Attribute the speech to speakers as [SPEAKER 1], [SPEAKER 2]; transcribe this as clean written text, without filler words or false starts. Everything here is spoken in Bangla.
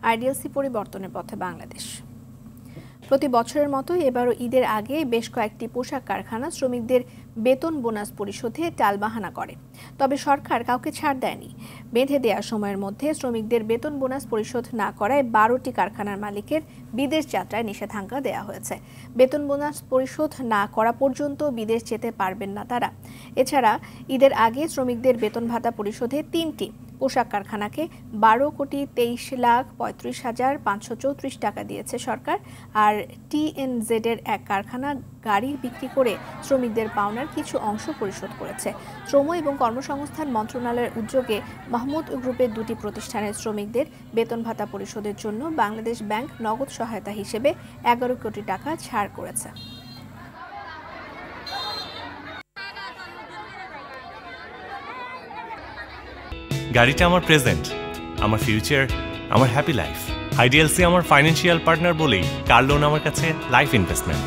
[SPEAKER 1] আইডিএলসি পরিবর্তনের পথে বাংলাদেশ। প্রতি বছরের মতো এবারও ঈদের আগে বেশ কয়েকটি পোশাক কারখানা শ্রমিকদের বেতন বোনাস পরিশোধে টালবাহানা করে। তবে সরকার কাউকে ছাড় দেয়নি। বেঁধে দেওয়ার সময়ের মধ্যে শ্রমিকদের বেতন বোনাস পরিশোধ না করায় 12টি কারখানার মালিকের বিদেশ যাত্রায় নিষেধাজ্ঞা দেওয়া হয়েছে। বেতন বোনাস পরিশোধ না করা পর্যন্ত বিদেশ যেতে পারবেন না তারা। এছাড়া ঈদের আগে শ্রমিকদের বেতন ভাতা পরিশোধে 3টি পোশাক কারখানাকে 12,23,35,534 টাকা দিয়েছে সরকার। আর TNZ এর এক কারখানা গাড়ি বিক্রি করে শ্রমিকদের পাওনার কিছু অংশ পরিশোধ করেছে। শ্রম এবং কর্মসংস্থান মন্ত্রণালয়ের উদ্যোগে মাহমুদ গ্রুপের 2টি প্রতিষ্ঠানের শ্রমিকদের বেতন ভাতা পরিশোধের জন্য বাংলাদেশ ব্যাংক নগদ সহায়তা হিসেবে 11 কোটি টাকা ছাড় করেছে।
[SPEAKER 2] গাড়িটা আমার প্রেজেন্ট, আমার ফিউচার, আমার হ্যাপি লাইফ। আইডিএলসি আমার ফাইন্যান্সিয়াল পার্টনার বলেই কার লোন আমার কাছে লাইফ ইনভেস্টমেন্ট।